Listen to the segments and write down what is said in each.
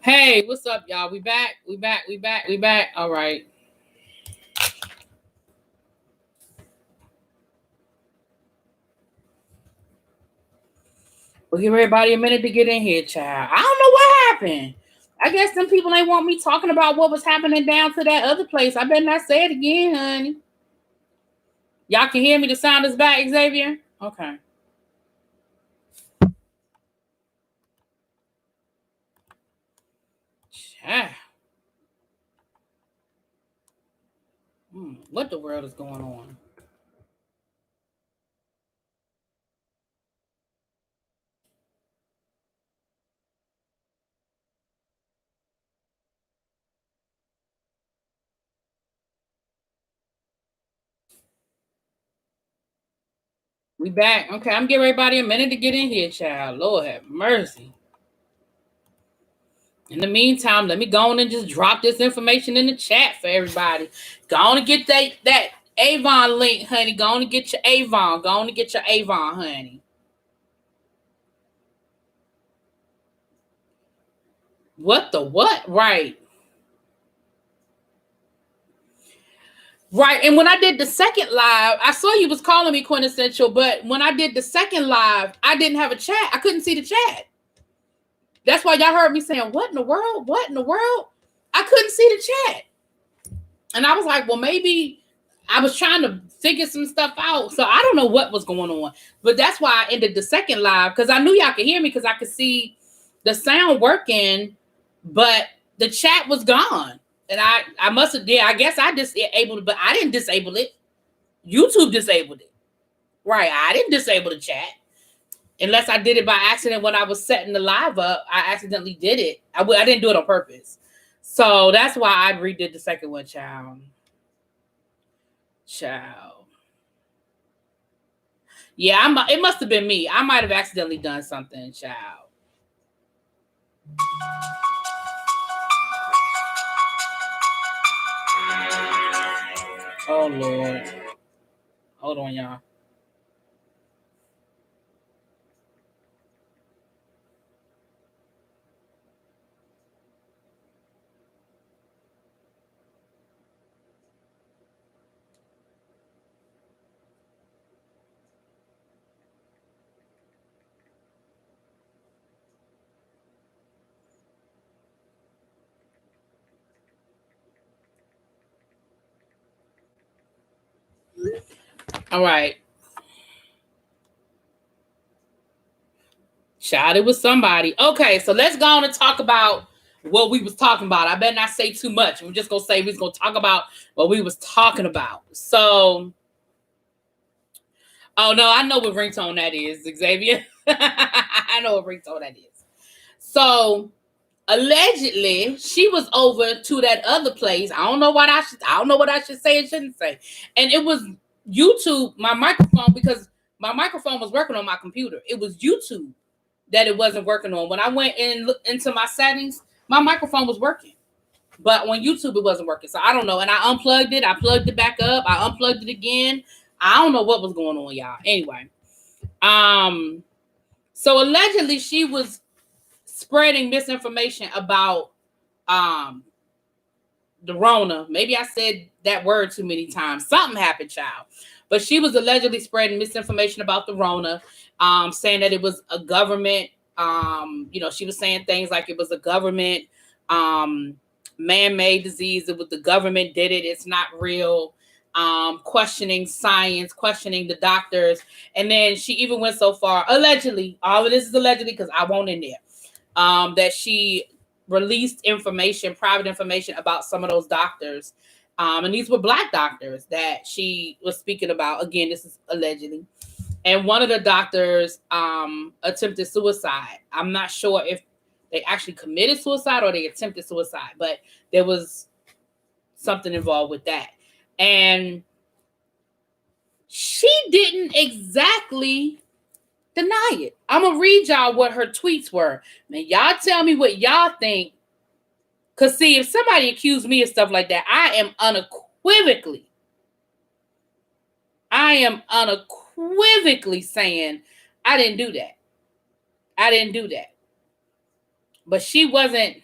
Hey, what's up, y'all? We back. We back. We back. We back. All right. We'll give everybody a minute to get in here, child. I don't know what happened. I guess some people ain't want me talking about what was happening down to that other place. I better not say it again, honey. Y'all can hear me. The sound is back, Xavier. Okay. Child. What the world is going on? We back. Okay, I'm giving everybody a minute to get in here, child. Lord have mercy. In the meantime, let me go on and just drop this information in the chat for everybody. Go on and get that Avon link, honey. Go on and get your Avon. Go on and get your Avon, honey. What the what? Right. Right. And when I did the second live, I saw you was calling me quintessential, but when I did the second live, I didn't have a chat. I couldn't see the chat. That's why y'all heard me saying, what in the world? What in the world? I couldn't see the chat. And I was like, well, maybe I was trying to figure some stuff out. So I don't know what was going on. But that's why I ended the second live, because I knew y'all could hear me because I could see the sound working, but the chat was gone. And I must have did. I guess I disabled it, but I didn't disable it. YouTube disabled it. Right. I didn't disable the chat. Unless I did it by accident when I was setting the live up. I accidentally did it. I didn't do it on purpose. So that's why I redid the second one, child. Yeah, it must have been me. I might have accidentally done something, child. Oh, Lord. Hold on, y'all. All right. Child, it was somebody. Okay, so let's go on and talk about what we was talking about. I better not say too much. We're just going to say we're going to talk about what we was talking about. So, oh, no, I know what ringtone that is, Xavier. I know what ringtone that is. So, allegedly, she was over to that other place. I don't know what I should say and shouldn't say. And it was YouTube, my microphone, because my microphone was working on my computer. It was YouTube that it wasn't working on. When I went in into my settings, my microphone was working. But on YouTube, it wasn't working. So I don't know. And I unplugged it. I plugged it back up. I unplugged it again. I don't know what was going on, y'all. Anyway. So allegedly she was spreading misinformation about the Rona. Maybe I said that word too many times. Something happened, child. But she was allegedly spreading misinformation about the Rona, saying that it was a government, she was saying things like it was a government man-made disease. It was the government did it. It's not real. Questioning science, questioning the doctors. And then she even went so far, allegedly, all of this is allegedly because I won't in there, that she released information, private information about some of those doctors. And these were Black doctors that she was speaking about. Again, this is allegedly. And one of the doctors attempted suicide. I'm not sure if they actually committed suicide or they attempted suicide, but there was something involved with that. And she didn't exactly deny it. I'm going to read y'all what her tweets were. Now, y'all tell me what y'all think. Because, see, if somebody accused me of stuff like that, I am unequivocally saying I didn't do that. But she wasn't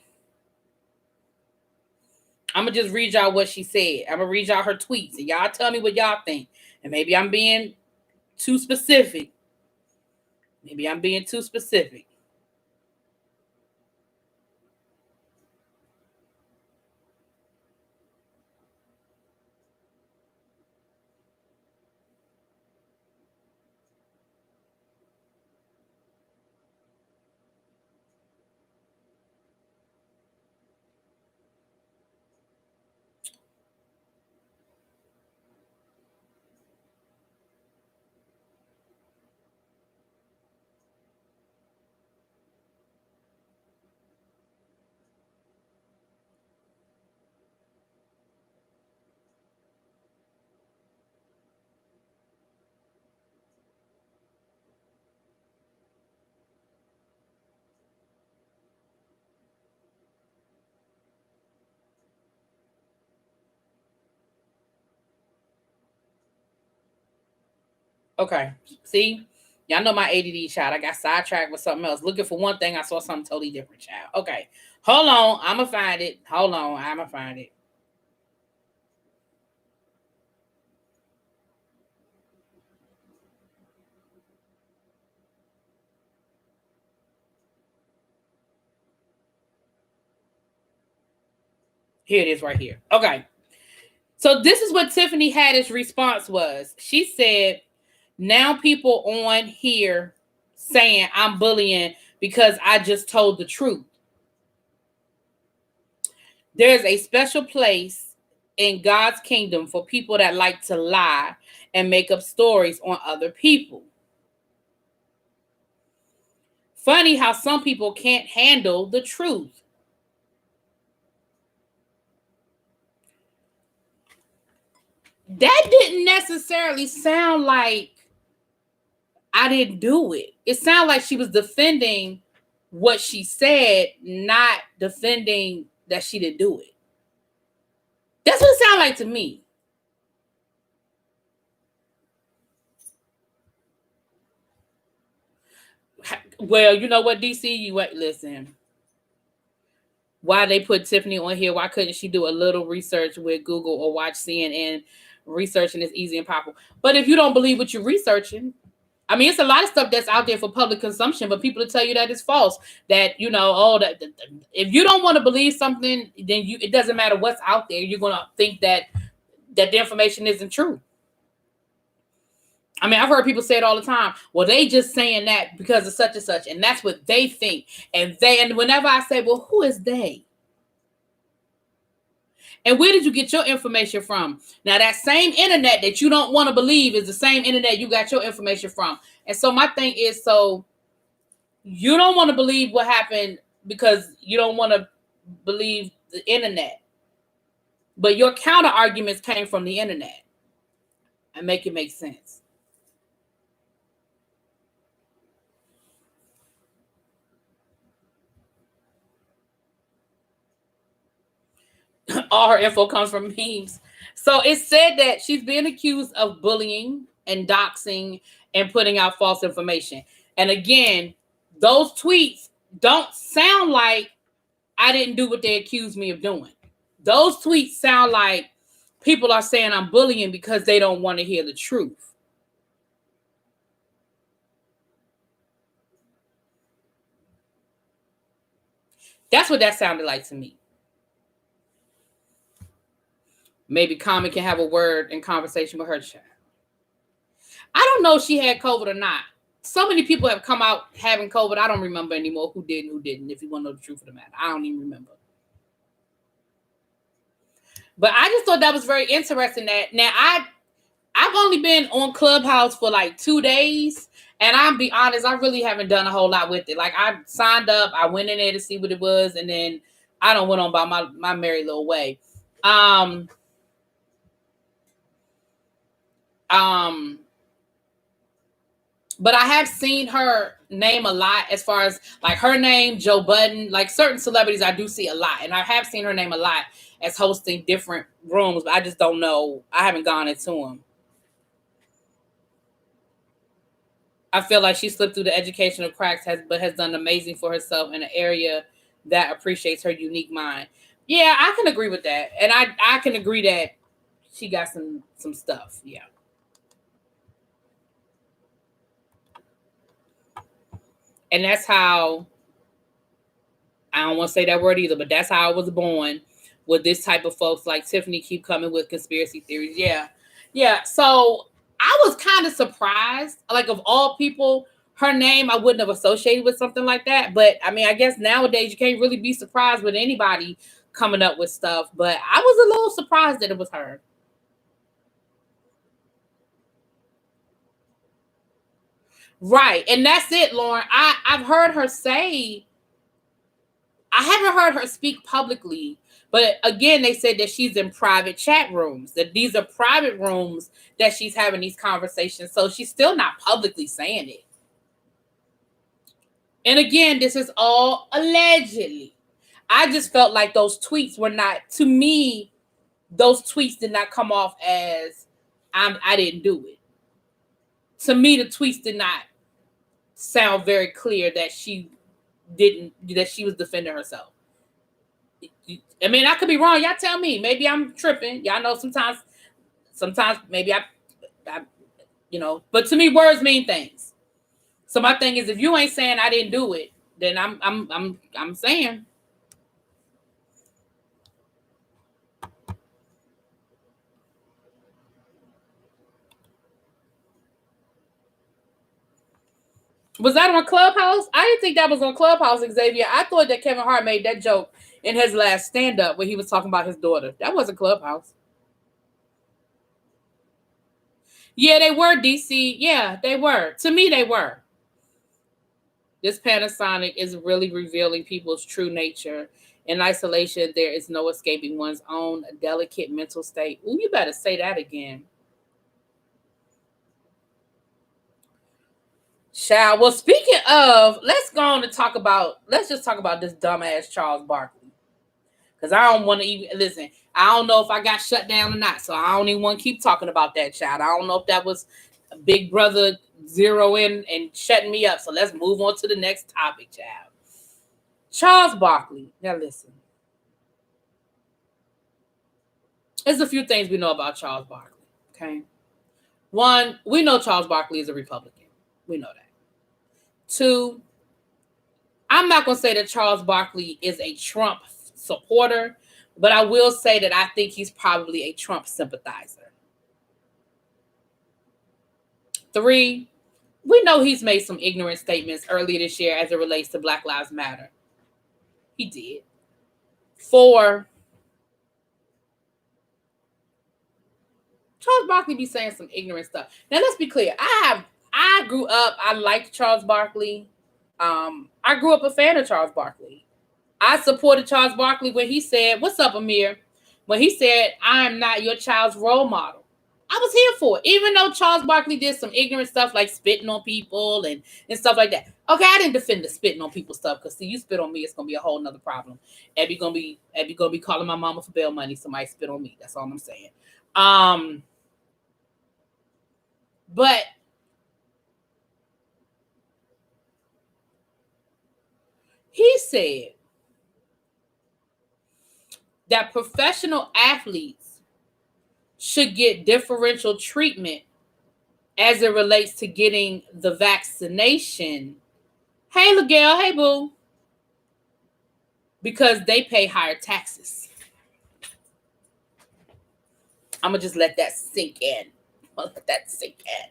I'm going to just read y'all what she said. I'm going to read y'all her tweets, and y'all tell me what y'all think. And maybe I'm being too specific. Okay. See? Y'all know my ADD child. I got sidetracked with something else. Looking for one thing, I saw something totally different, child. Okay. Hold on. I'm going to find it. Hold on. I'm going to find it. Here it is right here. Okay. So this is what Tiffany Haddish's response was. She said, now people on here saying I'm bullying because I just told the truth. There's a special place in God's kingdom for people that like to lie and make up stories on other people. Funny how some people can't handle the truth. That didn't necessarily sound like I didn't do it. It sounded like she was defending what she said, not defending that she didn't do it. That's what it sounded like to me. Well, you know what, DC, you listen. Why they put Tiffany on here? Why couldn't she do a little research with Google or watch CNN? Researching is easy and powerful. But if you don't believe what you're researching, I mean, it's a lot of stuff that's out there for public consumption, but people will tell you that it's false. That, you know, that if you don't want to believe something, then it doesn't matter what's out there. You're going to think that the information isn't true. I mean, I've heard people say it all the time. Well, they just saying that because of such and such, and that's what they think. And whenever I say, well, who is they? And where did you get your information from? Now, that same internet that you don't want to believe is the same internet you got your information from. And so my thing is, so you don't want to believe what happened because you don't want to believe the internet. But your counter arguments came from the internet. And make it make sense. All her info comes from memes. So it said that she's being accused of bullying and doxing and putting out false information. And again, those tweets don't sound like I didn't do what they accused me of doing. Those tweets sound like people are saying I'm bullying because they don't want to hear the truth. That's what that sounded like to me. Maybe Carmen can have a word in conversation with her child. I don't know if she had COVID or not. So many people have come out having COVID. I don't remember anymore who did and who didn't, if you want to know the truth of the matter. I don't even remember. But I just thought that was very interesting that now I've only been on Clubhouse for like 2 days. And I'll be honest, I really haven't done a whole lot with it. Like I signed up, I went in there to see what it was, and then I don't went on by my merry little way. But I have seen her name a lot as far as like her name, Joe Budden, like certain celebrities I do see a lot. And I have seen her name a lot as hosting different rooms, but I just don't know. I haven't gone into them. I feel like she slipped through the educational cracks, but has done amazing for herself in an area that appreciates her unique mind. Yeah, I can agree with that. And I can agree that she got some stuff. Yeah. And that's how, I don't want to say that word either, but that's how I was born, with this type of folks like Tiffany keep coming with conspiracy theories. Yeah. Yeah. So I was kind of surprised. Like, of all people, her name I wouldn't have associated with something like that. But I mean, I guess nowadays you can't really be surprised with anybody coming up with stuff. But I was a little surprised that it was her. Right. And that's it, Lauren. I've heard her say, I haven't heard her speak publicly, but again, they said that she's in private chat rooms, that these are private rooms that she's having these conversations. So she's still not publicly saying it. And again, this is all allegedly. I just felt like those tweets were not, to me, those tweets did not come off as I didn't do it. To me, the tweets did not sound very clear that she was defending herself. I mean, I could be wrong. Y'all tell me. Maybe I'm tripping. Y'all know sometimes maybe I but to me, words mean things. So my thing is, if you ain't saying I didn't do it, then I'm saying. Was that on Clubhouse? I didn't think that was on Clubhouse, Xavier. I thought that Kevin Hart made that joke in his last stand-up when he was talking about his daughter. That wasn't Clubhouse. Yeah, they were, DC. Yeah, they were. To me, they were. This Panasonic is really revealing people's true nature. In isolation, there is no escaping one's own delicate mental state. Ooh, you better say that again. Well, speaking of, let's go on to let's just talk about this dumbass Charles Barkley. Because I don't want to even, listen, I don't know if I got shut down or not. So I don't even want to keep talking about that, child. I don't know if that was Big Brother zero in and shutting me up. So let's move on to the next topic, child. Charles Barkley. Now listen. There's a few things we know about Charles Barkley. Okay. One, we know Charles Barkley is a Republican. We know that. Two, I'm not going to say that Charles Barkley is a Trump supporter, but I will say that I think he's probably a Trump sympathizer. Three, we know he's made some ignorant statements earlier this year as it relates to Black Lives Matter. He did. Four, Charles Barkley be saying some ignorant stuff. Now, let's be clear. I grew up, I liked Charles Barkley. I grew up a fan of Charles Barkley. I supported Charles Barkley when he said, what's up, Amir? When he said, I am not your child's role model. I was here for it. Even though Charles Barkley did some ignorant stuff like spitting on people and stuff like that. Okay, I didn't defend the spitting on people stuff because see, you spit on me, it's gonna be a whole nother problem. Abby gonna be calling my mama for bail money. Somebody spit on me. That's all I'm saying. But he said that professional athletes should get differential treatment as it relates to getting the vaccination. Hey, Miguel. Hey, boo. Because they pay higher taxes. I'm going to just let that sink in. I'll let that sink in.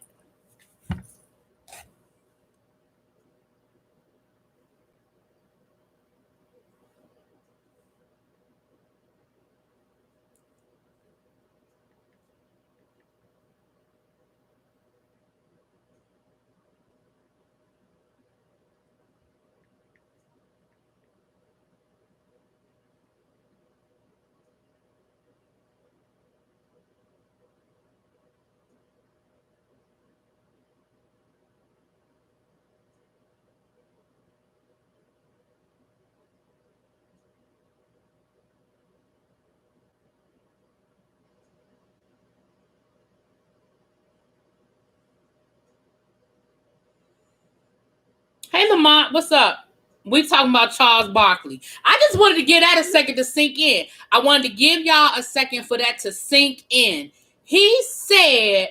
Hey, Lamont. What's up? We talking about Charles Barkley. I just wanted to give that a second to sink in. I wanted to give y'all a second for that to sink in. He said,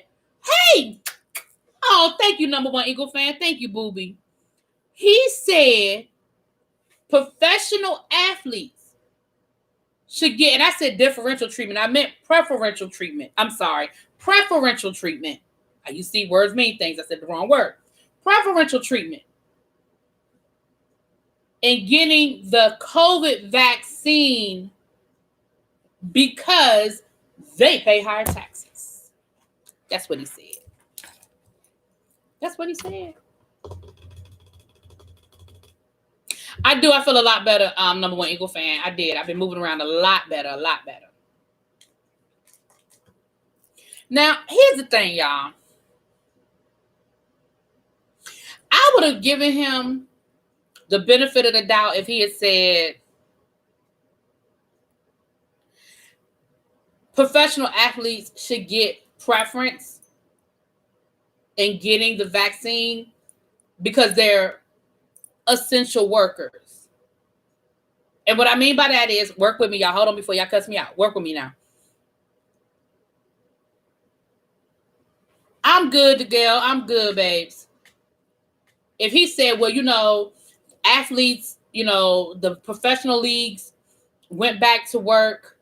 hey, oh, thank you, number one Eagle fan. Thank you, Booby. He said professional athletes should get, and I said differential treatment. I meant preferential treatment. I'm sorry. Preferential treatment. You see, words mean things. I said the wrong word. Preferential treatment in getting the COVID vaccine because they pay higher taxes. That's what he said. That's what he said. I feel a lot better, number one Eagle fan. I did. I've been moving around a lot better. Now, here's the thing, y'all. I would have given him the benefit of the doubt if he had said professional athletes should get preference in getting the vaccine because they're essential workers. And what I mean by that is, work with me, y'all. Hold on before y'all cuss me out. Work with me now. I'm good, Gail. I'm good, babes. If he said, well, athletes, the professional leagues went back to work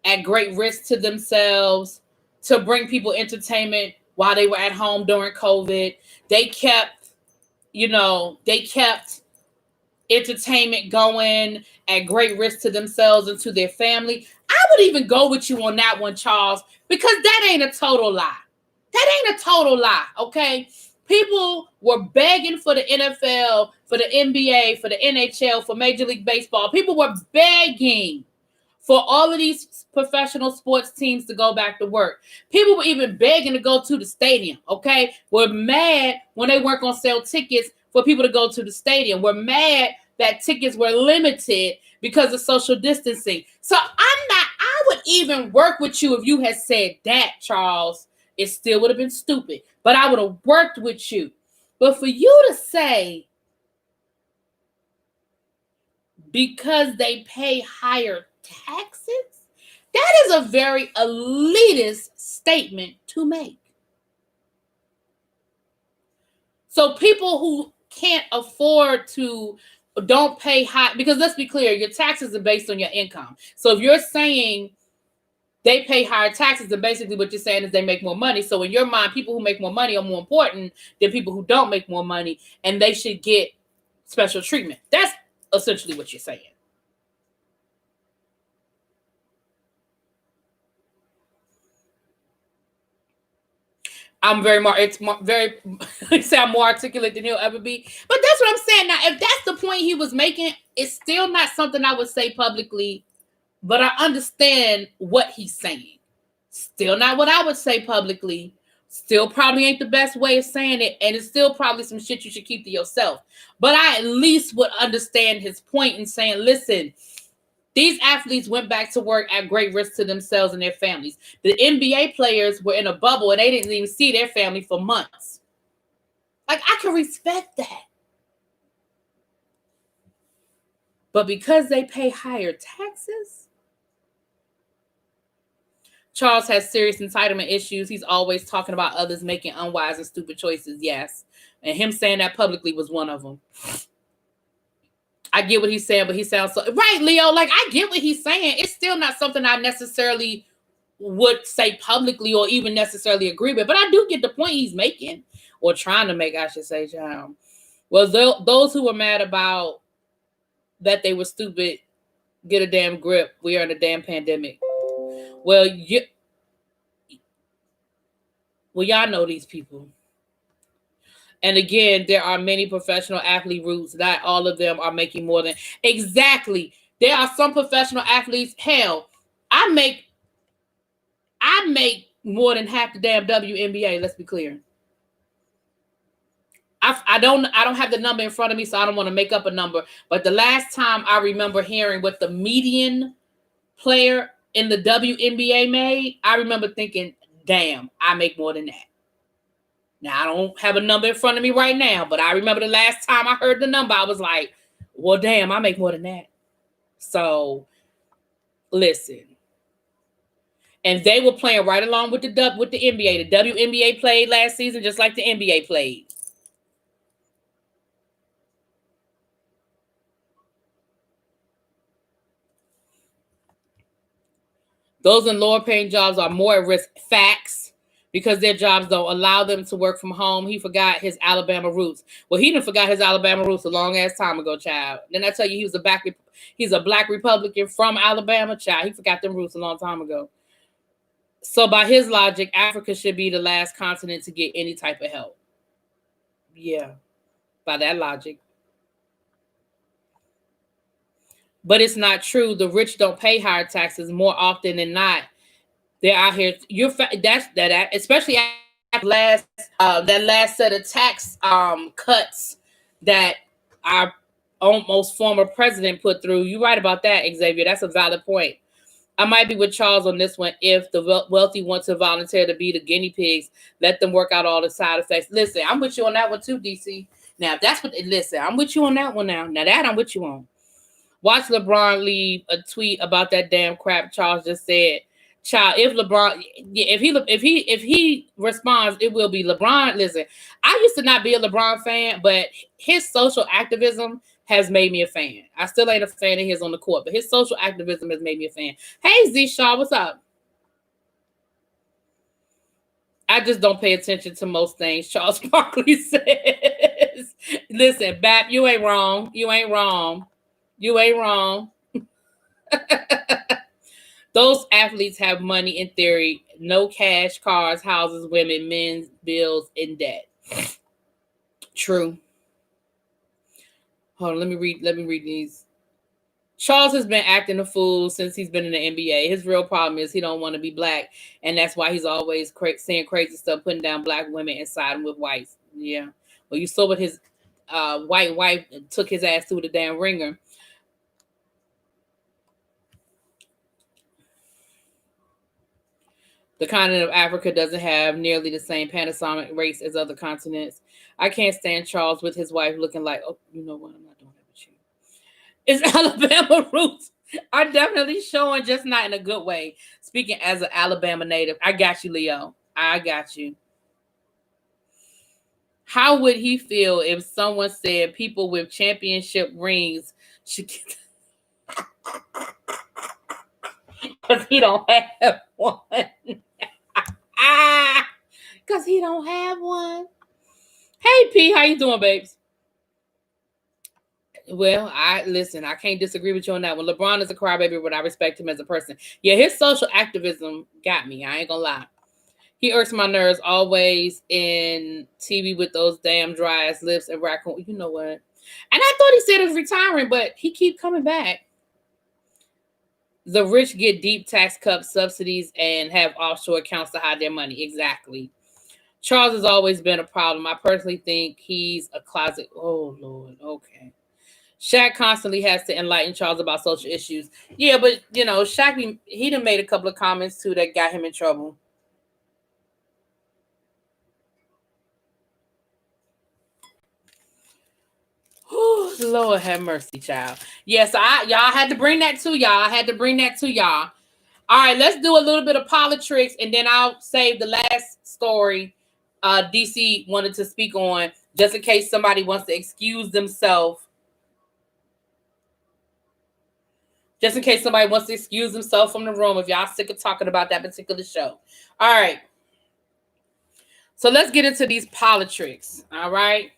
at great risk to themselves to bring people entertainment while they were at home during COVID. They kept entertainment going at great risk to themselves and to their family. I would even go with you on that one, Charles, because that ain't a total lie. Okay? People were begging for the NFL, for the NBA, for the NHL, for Major League Baseball. People were begging for all of these professional sports teams to go back to work. People were even begging to go to the stadium, okay? We're mad when they weren't going to sell tickets for people to go to the stadium. We're mad that tickets were limited because of social distancing. So I would even work with you if you had said that, Charles. It still would have been stupid, but I would have worked with you. But for you to say, because they pay higher taxes, that is a very elitist statement to make. So people who can't afford to don't pay high, because let's be clear, your taxes are based on your income. So if you're saying they pay higher taxes, and basically what you're saying is they make more money. So in your mind, people who make more money are more important than people who don't make more money, and they should get special treatment. That's essentially what you're saying. I'm sound more articulate than he'll ever be. But that's what I'm saying. Now, if that's the point he was making, it's still not something I would say publicly, but I understand what he's saying. Still not what I would say publicly. Still probably ain't the best way of saying it. And it's still probably some shit you should keep to yourself. But I at least would understand his point in saying, listen, these athletes went back to work at great risk to themselves and their families. The NBA players were in a bubble and they didn't even see their family for months. Like, I can respect that. But because they pay higher taxes, Charles has serious entitlement issues. He's always talking about others making unwise and stupid choices. Yes. And him saying that publicly was one of them. I get what he's saying, but he sounds so right, Leo. Like, I get what he's saying. It's still not something I necessarily would say publicly or even necessarily agree with, but I do get the point he's making, or trying to make, I should say, John. Well, those who were mad about that they were stupid, get a damn grip. We are in a damn pandemic. Well, y'all know these people. And again, there are many professional athlete routes. Not all of them are making more than exactly. There are some professional athletes. Hell, I make more than half the damn WNBA. Let's be clear. I don't have the number in front of me, so I don't want to make up a number. But the last time I remember hearing what the median player in the WNBA made, I remember thinking, damn, I make more than that. Now, I don't have a number in front of me right now, but I remember the last time I heard the number, I was like, Well, damn, I make more than that. So listen. And they were playing right along with the NBA. The WNBA played last season just like the NBA played. Those in lower paying jobs are more at risk. Facts. Because their jobs don't allow them to work from home. He forgot his Alabama roots. Well, he didn't forgot his Alabama roots a long ass time ago, child. Then I tell you, he's a black Republican from Alabama, child. He forgot them roots a long time ago. So by his logic, Africa should be the last continent to get any type of help. Yeah, by that logic. But it's not true. The rich don't pay higher taxes more often than not. They're out here. Especially last that last set of tax cuts that our almost former president put through. You're right about that, Xavier. That's a valid point. I might be with Charles on this one. If the wealthy want to volunteer to be the guinea pigs, let them work out all the side effects. Listen, I'm with you on that one too, DC. Now, that's what. Listen, I'm with you on that one now. Now that I'm with you on. Watch LeBron leave a tweet about that damn crap Charles just said. Child, if LeBron, if he responds, it will be LeBron. Listen, I used to not be a LeBron fan, but his social activism has made me a fan. I still ain't a fan of his on the court, but his social activism has made me a fan. Hey, Z Shaw, what's up? I just don't pay attention to most things Charles Barkley says. Listen, Bap, you ain't wrong. You ain't wrong. You ain't wrong. Those athletes have money in theory. No cash, cars, houses, women, men's bills, and debt. True. Hold on, let me read these. Charles has been acting a fool since he's been in the NBA. His real problem is he don't want to be black, and that's why he's always saying crazy stuff, putting down black women and siding with whites. Yeah. Well, you saw what his white wife took his ass through the damn ringer. The continent of Africa doesn't have nearly the same Panasonic race as other continents. I can't stand Charles with his wife looking like, oh, you know what? I'm not doing that with you. It's Alabama roots are definitely showing, just not in a good way. Speaking as an Alabama native, I got you, Leo. I got you. How would he feel if someone said people with championship rings should get... Because he don't have one. Because he don't have one. Hey, P, how you doing, babes? Well, I can't disagree with you on that one. LeBron is a crybaby, but I respect him as a person. Yeah, his social activism got me. I ain't gonna lie. He irks my nerves always in TV with those damn dry ass lips and raccoon. You know what? And I thought he said he was retiring, but he keep coming back. The rich get deep tax cut subsidies and have offshore accounts to hide their money. Exactly. Charles has always been a problem. I personally think he's a closet. Oh, Lord. Okay. Shaq constantly has to enlighten Charles about social issues. Yeah, but, you know, Shaq, he done made a couple of comments, too, that got him in trouble. Oh, Lord have mercy, child. Yes, y'all had to bring that to y'all. I had to bring that to y'all. All right, let's do a little bit of politics, and then I'll save the last story DC wanted to speak on, just in case somebody wants to excuse themselves. Just in case somebody wants to excuse themselves from the room if y'all sick of talking about that particular show. All right. So let's get into these politics. All right.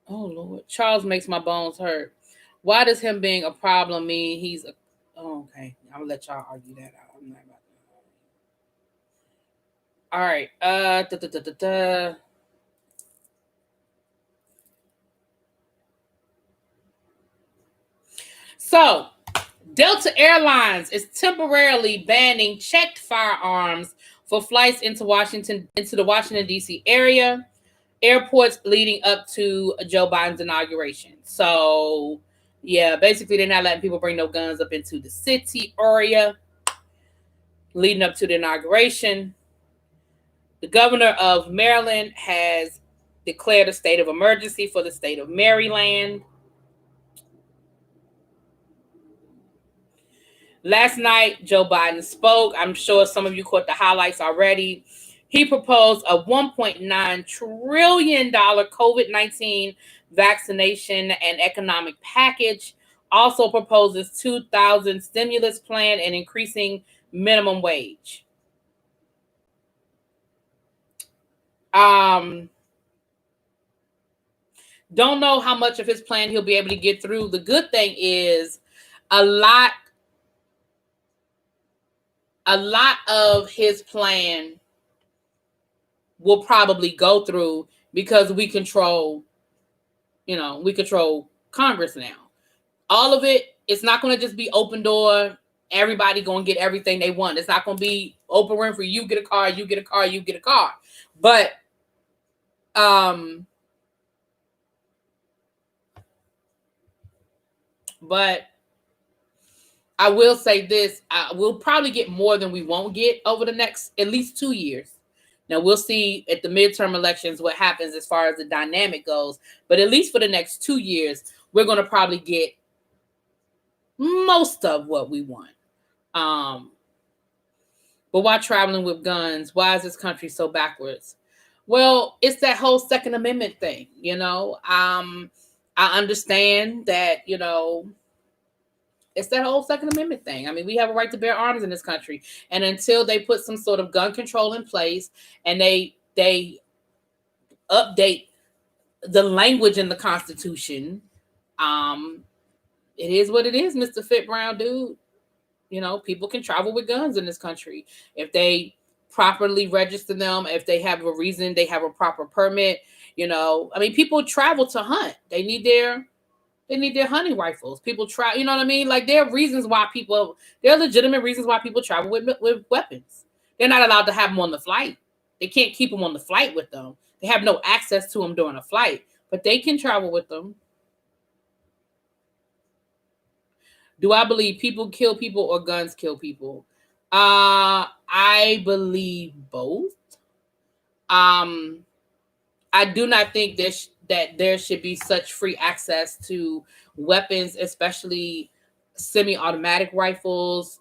Oh, Lord. Charles makes my bones hurt. Why does him being a problem mean he's a... Oh, okay. I'm going to let y'all argue that out. I'm not about to... All right. So, Delta Airlines is temporarily banning checked firearms for flights into the Washington, D.C. area, airports leading up to Joe Biden's inauguration. So, yeah, basically they're not letting people bring no guns up into the city area leading up to the inauguration. The governor of Maryland has declared a state of emergency for the state of Maryland. Last night, Joe Biden spoke. I'm sure some of you caught the highlights already. He proposed a $1.9 trillion COVID-19 vaccination and economic package. Also proposes 2,000 stimulus plan and increasing minimum wage. Don't know how much of his plan he'll be able to get through. The good thing is a lot of his plan will probably go through because we control Congress now. All of it's not going to just be open door. Everybody going to get everything they want. It's not going to be Oprah Winfrey. You get a car, you get a car, you get a car. But I will say this, we'll probably get more than we won't get over the next at least 2 years. Now, we'll see at the midterm elections what happens as far as the dynamic goes. But at least for the next 2 years, we're going to probably get most of what we want. But why traveling with guns? Why is this country so backwards? Well, it's that whole Second Amendment thing, I understand that, it's that whole Second Amendment thing. I mean, we have a right to bear arms in this country. And until they put some sort of gun control in place and they update the language in the Constitution, it is what it is, Mr. Fit Brown dude. People can travel with guns in this country. If they properly register them, if they have a reason, they have a proper permit, people travel to hunt. They need their hunting rifles. People try, you know what I mean? Like, there are legitimate reasons why people travel with weapons. They're not allowed to have them on the flight. They can't keep them on the flight with them. They have no access to them during a flight, but they can travel with them. Do I believe people kill people or guns kill people? I believe both. I do not think that there should be such free access to weapons, especially semi-automatic rifles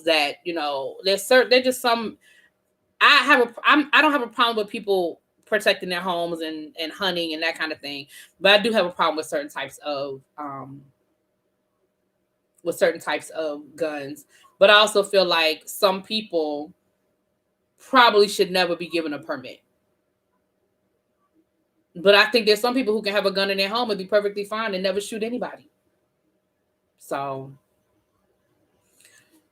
that, they're just some. I don't have a problem with people protecting their homes and hunting and that kind of thing, but I do have a problem with certain types of guns. But I also feel like some people probably should never be given a permit. But I think there's some people who can have a gun in their home and be perfectly fine and never shoot anybody. So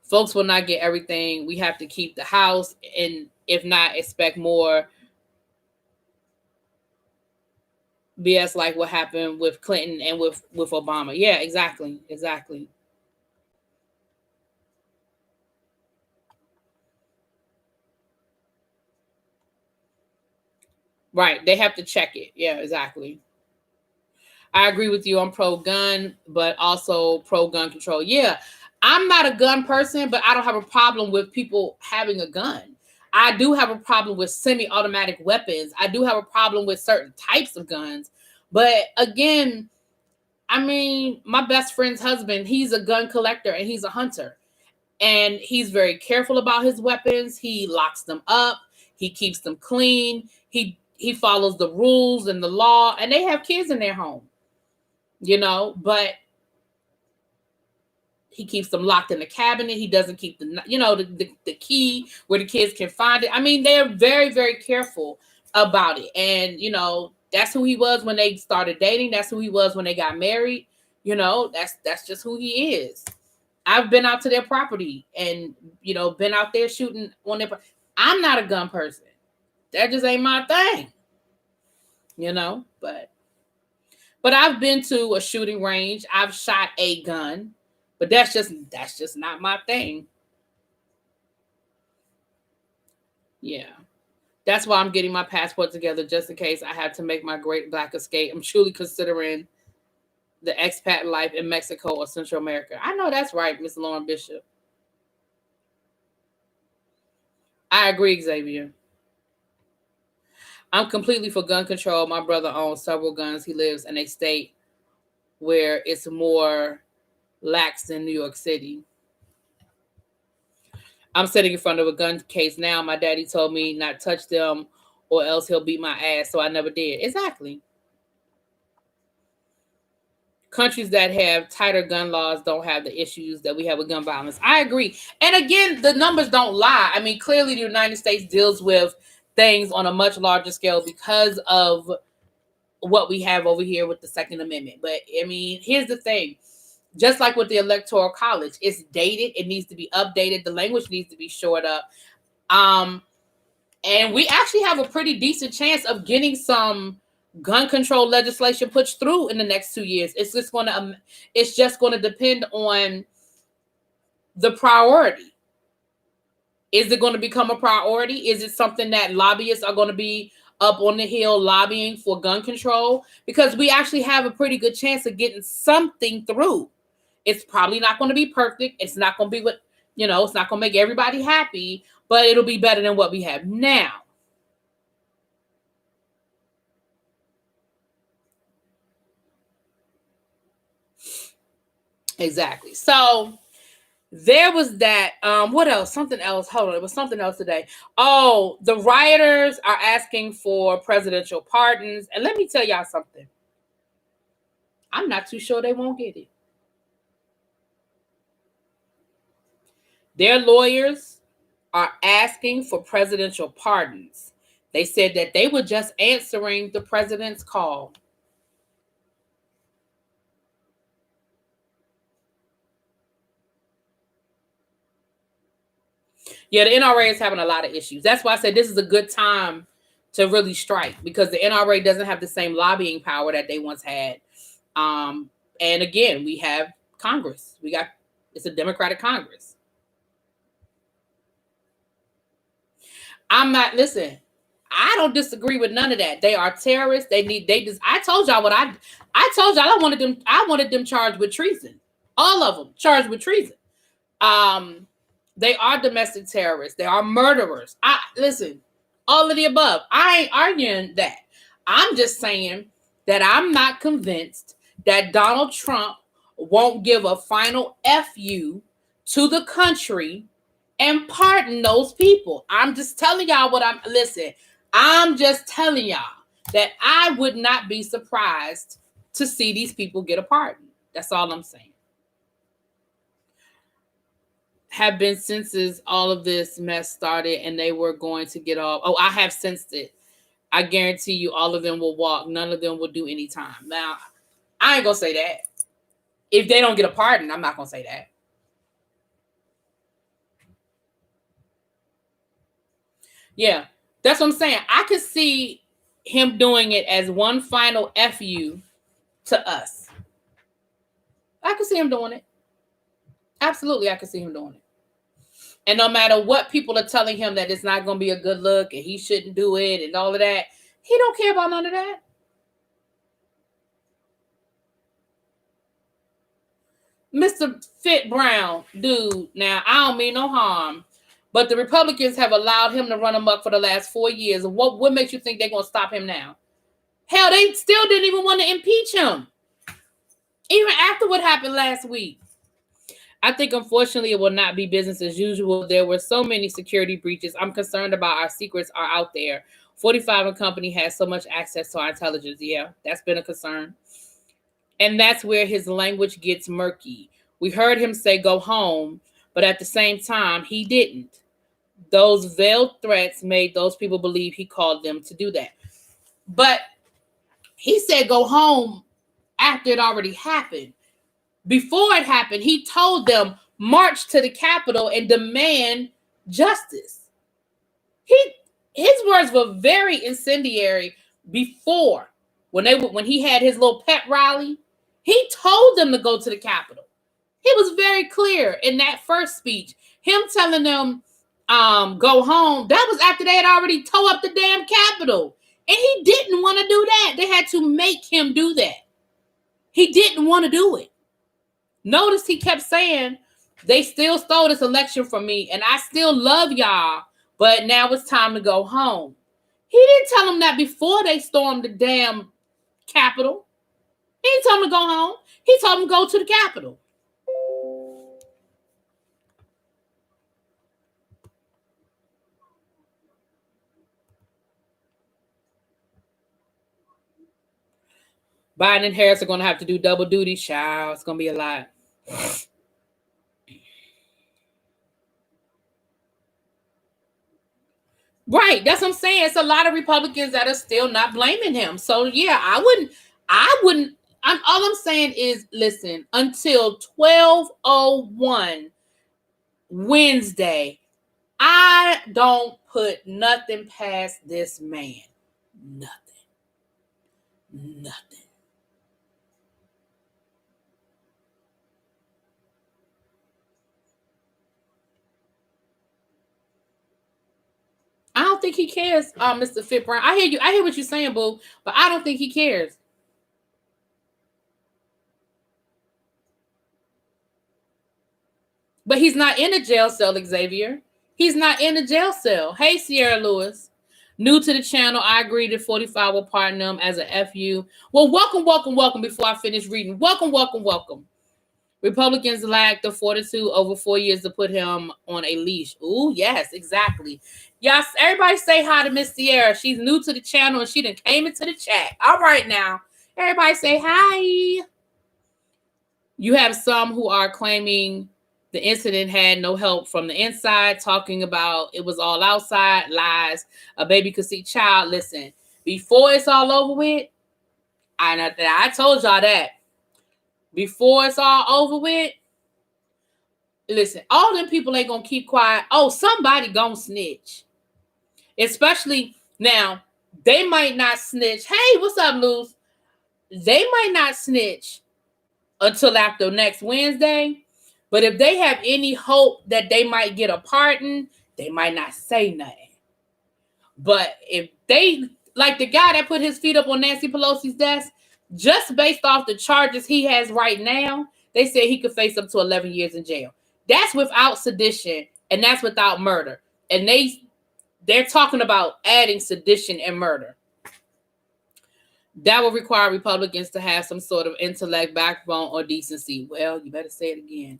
folks will not get everything. We have to keep the house, and if not, expect more BS like what happened with Clinton and with Obama. Yeah, exactly. Right. They have to check it. Yeah, exactly. I agree with you. I'm pro-gun, but also pro-gun control. Yeah, I'm not a gun person, but I don't have a problem with people having a gun. I do have a problem with semi-automatic weapons. I do have a problem with certain types of guns. But again, my best friend's husband, he's a gun collector and he's a hunter. And he's very careful about his weapons. He locks them up. He keeps them clean. He follows the rules and the law, and they have kids in their home, but he keeps them locked in the cabinet. He doesn't keep the key where the kids can find it. They're very, very careful about it. And, that's who he was when they started dating. That's who he was when they got married. That's just who he is. I've been out to their property and, been out there shooting on their. I'm not a gun person. That just ain't my thing, but I've been to a shooting range. I've shot a gun, but that's just not my thing. Yeah. That's why I'm getting my passport together, just in case I have to make my great black escape. I'm truly considering the expat life in Mexico or Central America. I know that's right, Miss Lauren Bishop. I agree, Xavier. I'm completely for gun control. My brother owns several guns. He lives in a state where it's more lax than New York City. I'm sitting in front of a gun case now. My daddy told me not touch them or else he'll beat my ass. So I never did. Exactly. Countries that have tighter gun laws don't have the issues that we have with gun violence. I agree. And again, the numbers don't lie. I mean, clearly the United States deals with things on a much larger scale because of what we have over here with the Second Amendment. But I mean, here's the thing. Just like with the Electoral College, it's dated. It needs to be updated. The language needs to be shored up. And we actually have a pretty decent chance of getting some gun control legislation pushed through in the next 2 years. It's just going to depend on the priority. Is it going to become a priority? Is it something that lobbyists are going to be up on the hill lobbying for gun control? Because we actually have a pretty good chance of getting something through. It's probably not going to be perfect. It's not going to be it's not going to make everybody happy, but it'll be better than what we have now. Exactly. So there was that. What else? Something else. Hold on. It was something else today. Oh, the rioters are asking for presidential pardons. And let me tell y'all something. I'm not too sure they won't get it. Their lawyers are asking for presidential pardons. They said that they were just answering the president's call. Yeah, the NRA is having a lot of issues. That's why I said this is a good time to really strike, because the NRA doesn't have the same lobbying power that they once had. And again, we have Congress. It's a Democratic Congress. I don't disagree with none of that. They are terrorists. I told y'all I wanted them charged with treason. All of them charged with treason. They are domestic terrorists. They are murderers. All of the above. I ain't arguing that. I'm just saying that I'm not convinced that Donald Trump won't give a final FU to the country and pardon those people. I'm just telling y'all I'm just telling y'all that I would not be surprised to see these people get a pardon. That's all I'm saying. Have been since all of this mess started and they were going to get off. Oh, I have sensed it. I guarantee you all of them will walk. None of them will do any time. Now, I ain't going to say that. If they don't get a pardon, I'm not going to say that. Yeah, that's what I'm saying. I could see him doing it as one final FU to us. I could see him doing it. Absolutely, I could see him doing it. And no matter what people are telling him that it's not going to be a good look and he shouldn't do it and all of that, he don't care about none of that. Mr. Fit Brown, dude, now I don't mean no harm, but the Republicans have allowed him to run amok for the last 4 years. What makes you think they're going to stop him now? Hell, they still didn't even want to impeach him, even after what happened last week. I think, unfortunately, it will not be business as usual. There were so many security breaches. I'm concerned about our secrets are out there. 45 and Company has so much access to our intelligence. Yeah, that's been a concern. And that's where his language gets murky. We heard him say go home, but at the same time, he didn't. Those veiled threats made those people believe he called them to do that. But he said go home after it already happened. Before it happened, he told them march to the Capitol and demand justice. His words were very incendiary before, when he had his little pep rally. He told them to go to the Capitol. He was very clear in that first speech. Him telling them go home, that was after they had already tore up the damn Capitol. And he didn't want to do that. They had to make him do that. He didn't want to do it. Notice he kept saying, they still stole this election from me, and I still love y'all, but now it's time to go home. He didn't tell them that before they stormed the damn Capitol. He didn't tell them to go home. He told them to go to the Capitol. Biden and Harris are going to have to do double duty. Child, it's going to be a lot. Right. That's what I'm saying. It's a lot of Republicans that are still not blaming him. So, yeah, I wouldn't. All I'm saying is, listen, until 12:01 Wednesday, I don't put nothing past this man. Nothing. I don't think he cares, Mr. Fit Brown. I hear you. I hear what you're saying, boo, but I don't think he cares. But he's not in a jail cell, Xavier. He's not in a jail cell. Hey, Sierra Lewis. New to the channel. I agree that 45 will pardon them as a FU. Well, welcome before I finish reading. Welcome. Republicans lack the fortitude over 4 years to put him on a leash. Ooh, yes, exactly. Yes, everybody say hi to Miss Sierra. She's new to the channel and she done came into the chat. All right now. Everybody say hi. You have some who are claiming the incident had no help from the inside, talking about it was all outside, lies, a baby could see child. Listen, before it's all over with, I told y'all that. Before it's all over with, listen, all them people ain't gonna keep quiet. Oh, somebody gonna snitch. Especially now, they might not snitch. Hey, what's up, Luz? They might not snitch until after next Wednesday. But if they have any hope that they might get a pardon, they might not say nothing. But if they, like the guy that put his feet up on Nancy Pelosi's desk, just based off the charges he has right now, they said he could face up to 11 years in jail. That's without sedition, and that's without murder. And they're talking about adding sedition and murder. That will require Republicans to have some sort of intellect, backbone, or decency. Well, you better say it again.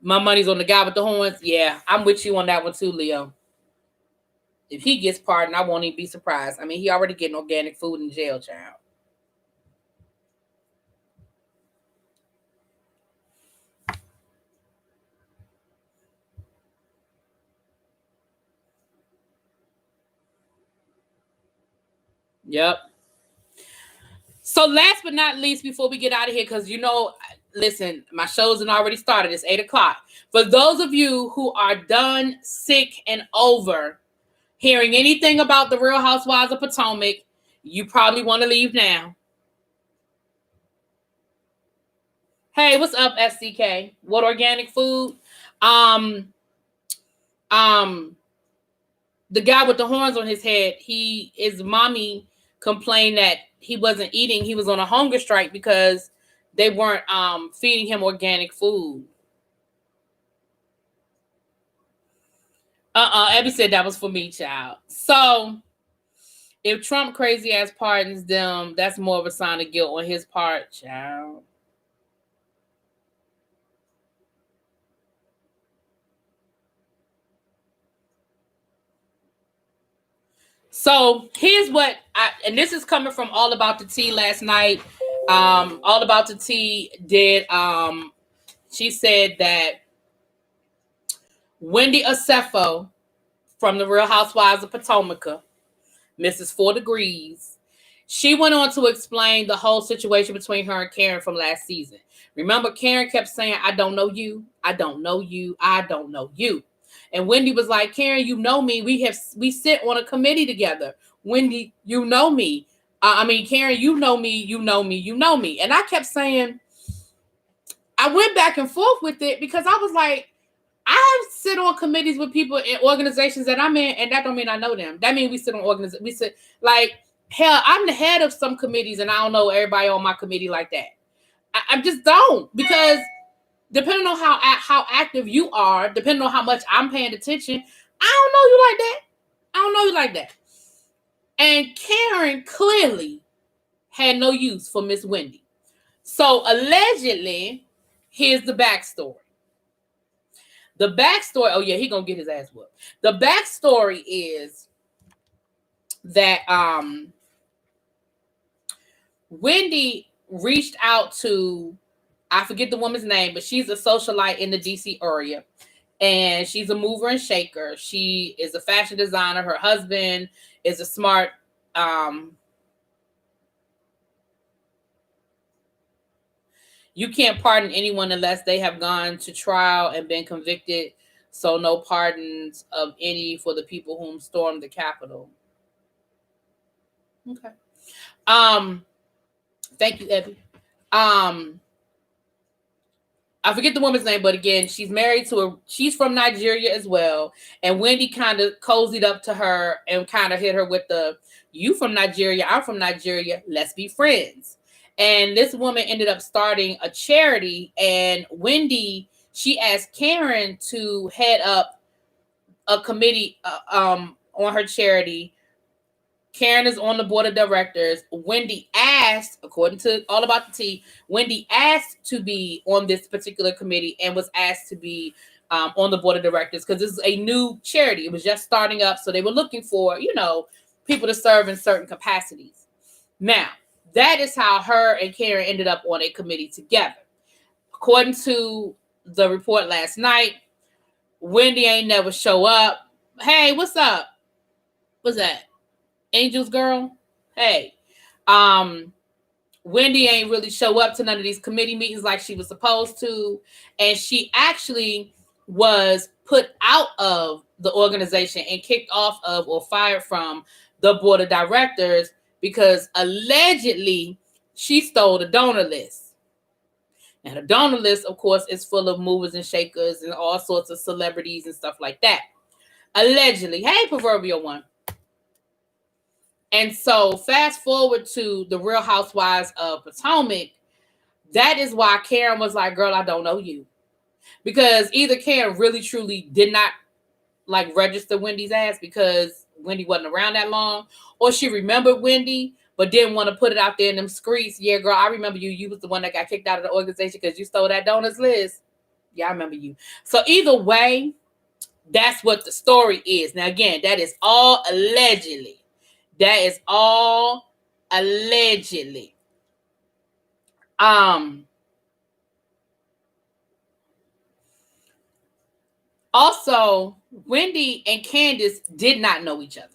My money's on the guy with the horns. Yeah, I'm with you on that one too, Leo. If he gets pardoned, I won't even be surprised. I mean, he already getting organic food in jail, child. Yep. So last but not least, before we get out of here, because listen, my show's already started. It's 8:00. For those of you who are done, sick, and over hearing anything about the Real Housewives of Potomac, you probably want to leave now. Hey, what's up, SCK? What organic food? The guy with the horns on his head, his mommy complained that he wasn't eating. He was on a hunger strike because they weren't feeding him organic food. Abby said that was for me, child. So if Trump crazy ass pardons them, that's more of a sign of guilt on his part, child. So here's what and this is coming from All About the Tea last night. All About the Tea did she said that Wendy Acefo from the Real Housewives of Potomac, Mrs. 4 Degrees, she went on to explain the whole situation between her and Karen from last season. Remember, Karen kept saying, I don't know you. I don't know you. I don't know you. And Wendy was like, Karen, you know me. We sit on a committee together. Wendy, you know me. Karen, you know me. You know me. You know me. And I kept saying, I went back and forth with it because I was like, I sit on committees with people in organizations that I'm in, and that don't mean I know them. That means we sit on organizations. We sit like, hell, I'm the head of some committees, and I don't know everybody on my committee like that. I just don't, because depending on how active you are, depending on how much I'm paying attention, I don't know you like that. I don't know you like that. And Karen clearly had no use for Miss Wendy. So allegedly, here's the backstory. The backstory, oh yeah, he gonna get his ass whooped. The backstory is that Wendy reached out to, I forget the woman's name, but she's a socialite in the DC area. And she's a mover and shaker. She is a fashion designer. Her husband is a smart you can't pardon anyone unless they have gone to trial and been convicted. So no pardons of any for the people whom stormed the Capitol. Okay. Thank you, Evie. I forget the woman's name, but again, she's married to she's from Nigeria as well. And Wendy kind of cozied up to her and kind of hit her with the, you from Nigeria, I'm from Nigeria, let's be friends. And this woman ended up starting a charity, and Wendy, she asked Karen to head up a committee on her charity. Karen is on the board of directors. Wendy asked, according to All About the Tea, Wendy asked to be on this particular committee and was asked to be on the board of directors because this is a new charity. It was just starting up, so they were looking for, people to serve in certain capacities. Now, that is how her and Karen ended up on a committee together. According to the report last night, Wendy ain't never show up. Hey, what's up? What's that? Angel's girl? Hey. Wendy ain't really show up to none of these committee meetings like she was supposed to. And she actually was put out of the organization and kicked off of or fired from the board of directors because allegedly she stole the donor list. Now, the donor list, of course, is full of movers and shakers and all sorts of celebrities and stuff like that. Allegedly. Hey, proverbial one. And so fast forward to the Real Housewives of Potomac, that is why Karen was like, girl, I don't know you. Because either Karen really, truly did not register Wendy's ass because Wendy wasn't around that long, or she remembered Wendy, but didn't want to put it out there in them streets. Yeah, girl, I remember you. You was the one that got kicked out of the organization because you stole that donors list. Yeah, I remember you. So either way, that's what the story is. Now, again, that is all allegedly. That is all allegedly. Also, Wendy and Candace did not know each other.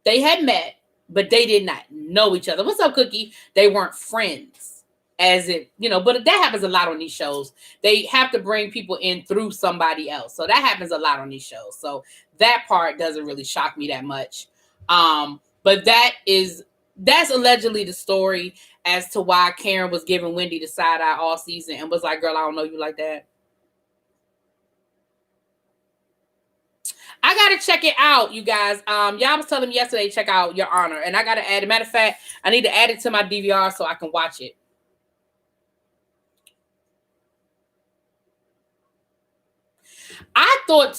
They had met, but they did not know each other. What's up, Cookie? They weren't friends. As it, but that happens a lot on these shows. They have to bring people in through somebody else. So that happens a lot on these shows. So that part doesn't really shock me that much. But that's allegedly the story as to why Karen was giving Wendy the side eye all season and was like, girl, I don't know you like that. I got to check it out, you guys. Y'all was telling me yesterday, check out Your Honor. And I got to add it. Matter of fact, I need to add it to my DVR so I can watch it. I thought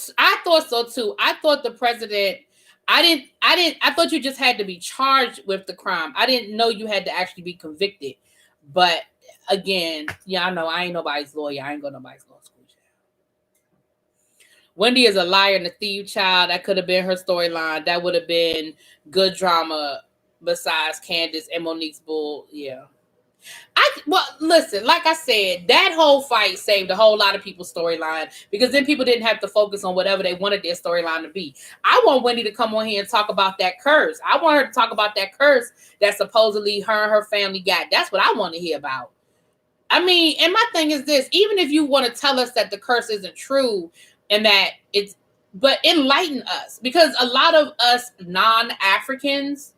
so too. I thought the president, I thought you just had to be charged with the crime. I didn't know you had to actually be convicted. But again, I know I ain't nobody's lawyer. I ain't got nobody's law school. Wendy is a liar and a thief, child. That could have been her storyline. That would have been good drama besides Candace and Monique's bull. Yeah. Listen, like I said, that whole fight saved a whole lot of people's storyline because then people didn't have to focus on whatever they wanted their storyline to be. I want Wendy to come on here and talk about that curse. I want her to talk about that curse that supposedly her and her family got. That's what I want to hear about. I mean, and my thing is this, even if you want to tell us that the curse isn't true and that but enlighten us, because a lot of us non-Africans,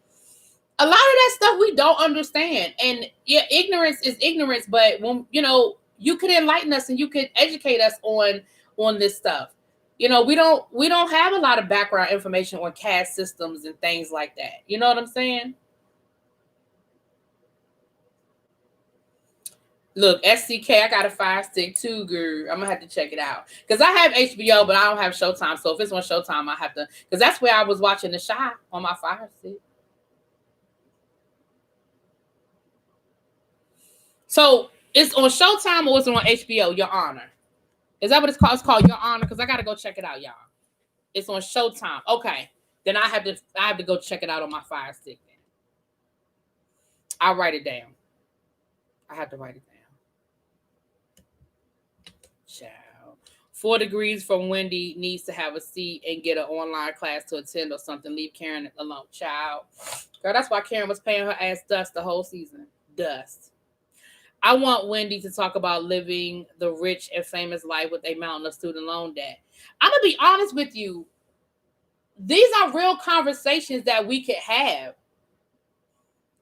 a lot of that stuff we don't understand. And yeah, ignorance is ignorance, but when you could enlighten us and you could educate us on this stuff. We don't have a lot of background information on caste systems and things like that. You know what I'm saying? Look, SCK, I got a Fire Stick too, girl. I'm gonna have to check it out because I have HBO, but I don't have Showtime. So if it's on Showtime, I have to, because that's where I was watching The Shy on my Fire Stick. So it's on Showtime or is it on HBO? Your Honor, is that what it's called? It's called Your Honor because I gotta go check it out, y'all. It's on Showtime. Okay, then I have to go check it out on my Fire Stick. Then I'll write it down. I have to write it down. Child. 4 degrees from Wendy needs to have a seat and get an online class to attend or something. Leave Karen alone. Child. Girl, that's why Karen was paying her ass dust the whole season. Dust. I want Wendy to talk about living the rich and famous life with a mountain of student loan debt. I'm going to be honest with you. These are real conversations that we could have.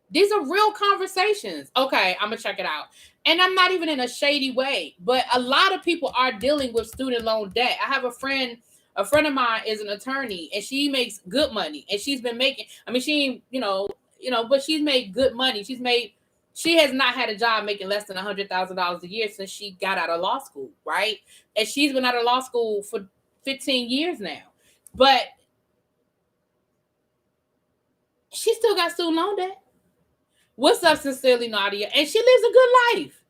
These are real conversations. Okay, I'm going to check it out. And I'm not even in a shady way, but a lot of people are dealing with student loan debt. I have a friend of mine is an attorney and she makes good money. And she's been making, I mean, she, but she's made good money. She has not had a job making less than $100,000 a year since she got out of law school, right? And she's been out of law school for 15 years now. But she still got student loan debt. What's up, Sincerely Nadia? And she lives a good life.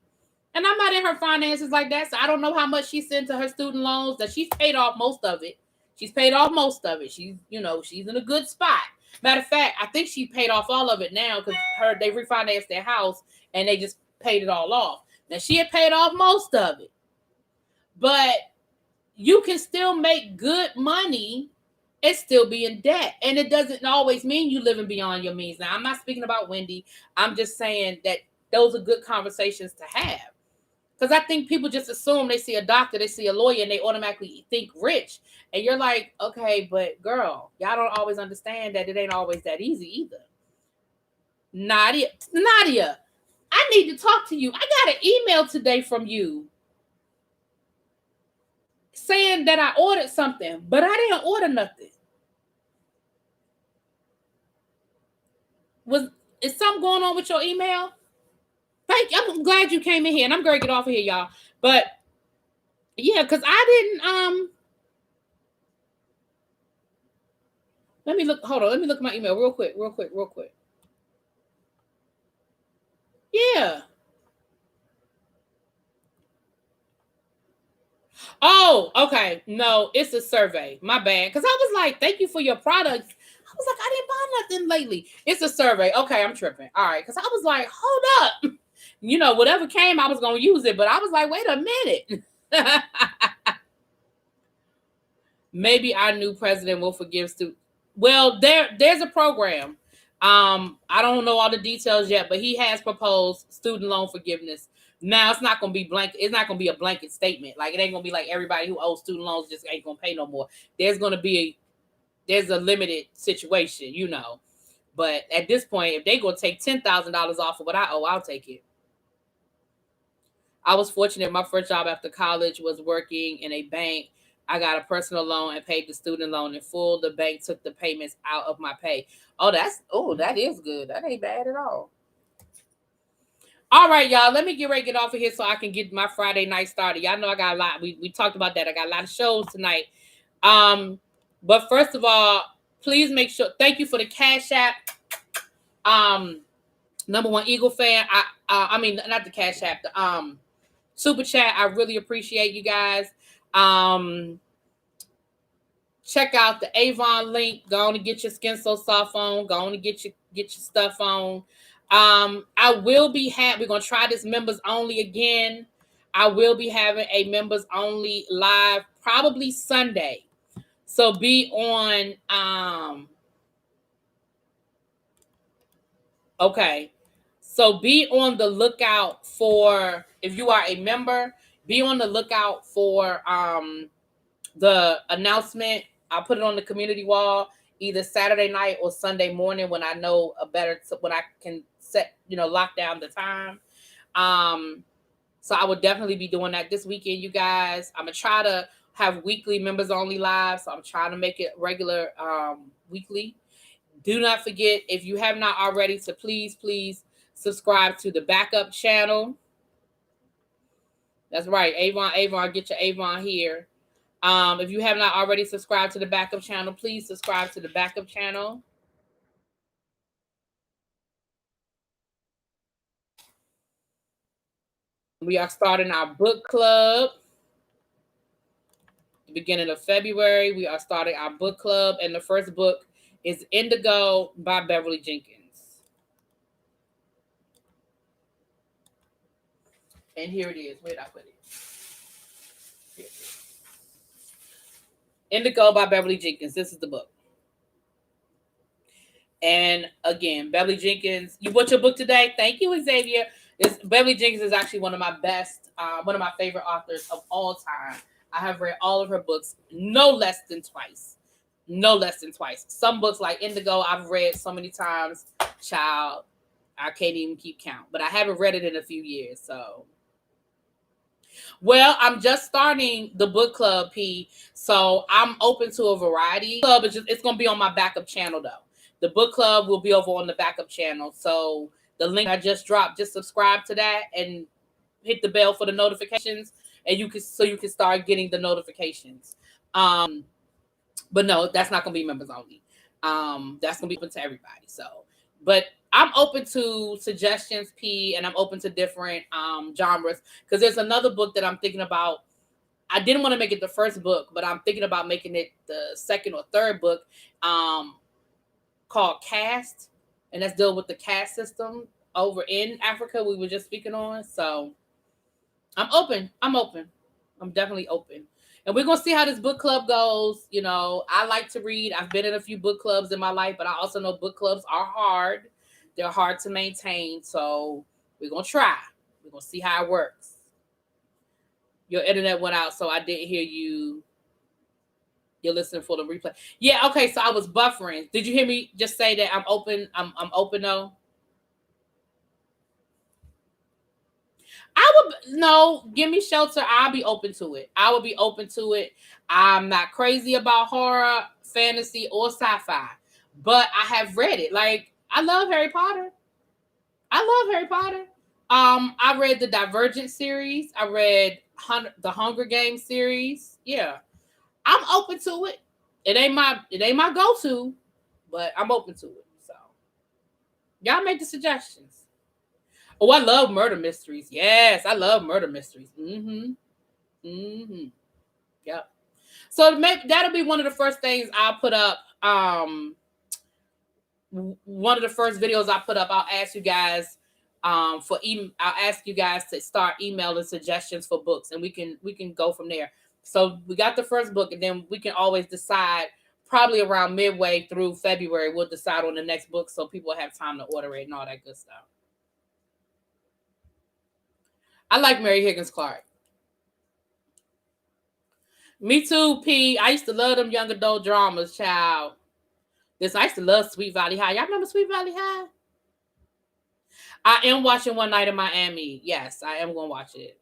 And I'm not in her finances like that, so I don't know how much she sent to her student loans. That she's paid off most of it. She's paid off most of it. She's in a good spot. Matter of fact, I think she paid off all of it now because they refinanced their house and they just paid it all off. Now she had paid off most of it, but you can still make good money and still be in debt. And it doesn't always mean you living beyond your means. Now, I'm not speaking about Wendy. I'm just saying that those are good conversations to have. Because I think people just assume they see a doctor, they see a lawyer, and they automatically think rich. And you're like, okay, but girl, y'all don't always understand that it ain't always that easy either. Nadia, I need to talk to you. I got an email today from you saying that I ordered something, but I didn't order nothing. Is something going on with your email? Thank you. I'm glad you came in here, and I'm going to get off of here, y'all. But yeah, because I didn't let me look. Hold on, let me look at my email real quick. Yeah. Oh, okay. No, it's a survey. My bad. Because I was like, thank you for your products. I was like, I didn't buy nothing lately. It's a survey. Okay, I'm tripping. All right. Because I was like, hold up. Whatever came, I was going to use it. But I was like, wait a minute. Maybe our new president will forgive students. Well, there's a program. I don't know all the details yet, but he has proposed student loan forgiveness. Now it's not gonna be blanket. It's not gonna be a blanket statement. Like it ain't gonna be like everybody who owes student loans just ain't gonna pay no more. There's a limited situation, But at this point, if they gonna take $10,000 off of what I owe, I'll take it. I was fortunate. My first job after college was working in a bank. I got a personal loan and paid the student loan in full. The bank took the payments out of my pay. That is good. That ain't bad at all. All right, y'all. Let me get ready to get off of here so I can get my Friday night started. Y'all know I got a lot. We talked about that. I got a lot of shows tonight. But first of all, please make sure. Thank you for the Cash App. Number one Eagle fan. I mean, not the Cash App. The Super Chat. I really appreciate you guys. Check out the Avon link. Go on and get your Skin So Soft on. Go on and get your stuff on. I will be we're gonna try this members only again. I will be having a members only live probably Sunday. So be on okay. So be on the lookout for, if you are a member, be on the lookout for the announcement. I'll put it on the community wall either Saturday night or Sunday morning when I know when I can lock down the time. So I would definitely be doing that this weekend, you guys. I'm gonna try to have weekly members only live. So I'm trying to make it regular weekly. Do not forget, if you have not already, to please subscribe to the backup channel. That's right. Avon, get your Avon here. If you have not already subscribed to the backup channel, please subscribe to the backup channel. We are starting our book club. The beginning of February, we are starting our book club, and the first book is Indigo by Beverly Jenkins. And here it is. Where did I put it? Here it is. Indigo by Beverly Jenkins. This is the book. And again, Beverly Jenkins, you bought your book today? Thank you, Xavier. Beverly Jenkins is actually one of my best, one of my favorite authors of all time. I have read all of her books no less than twice. No less than twice. Some books like Indigo, I've read so many times. Child, I can't even keep count. But I haven't read it in a few years. So, well, I'm just starting the book club, P. So I'm open to a variety. Club is it's going to be on my backup channel, though. The book club will be over on the backup channel. So the link I just dropped, just subscribe to that and hit the bell for the notifications, and you can start getting the notifications. But no, that's not gonna be members only. That's gonna be open to everybody. So, but I'm open to suggestions, P, and I'm open to different genres, because there's another book that I'm thinking about. I didn't want to make it the first book, but I'm thinking about making it the second or third book, called Caste, and that's dealing with the caste system over in Africa we were just speaking on. So I'm open. I'm definitely open. And we're going to see how this book club goes. You know, I like to read. I've been in a few book clubs in my life, but I also know book clubs are hard. They're hard to maintain. So we're going to try. We're going to see how it works. Your internet went out, so I didn't hear you. You're listening for the replay. Yeah, okay, so I was buffering. Did you hear me just say that I'm open? I'm open though. Give me shelter. I'll be open to it. I will be open to it. I'm not crazy about horror, fantasy, or sci-fi, but I have read it. Like, I love Harry Potter. I read the Divergent series. I read the Hunger Games series. Yeah, I'm open to it. It ain't my go-to, but I'm open to it. So y'all make the suggestions. Oh, I love murder mysteries. Yes, I love murder mysteries. Yep. So that'll be one of the first things I'll put up. One of the first videos I put up, I'll ask you guys I'll ask you guys to start emailing suggestions for books, and we can go from there. So we got the first book, and then we can always decide, probably around midway through February, we'll decide on the next book so people have time to order it and all that good stuff. I like Mary Higgins Clark. Me too, P. I used to love them young adult dramas, child. I used to love Sweet Valley High. Y'all remember Sweet Valley High? I am watching One Night in Miami. Yes, I am going to watch it.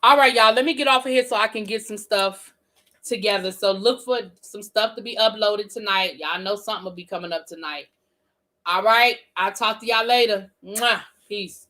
All right, y'all. Let me get off of here so I can get some stuff together. So look for some stuff to be uploaded tonight. Y'all know something will be coming up tonight. All right. I'll talk to y'all later. Mwah. Peace.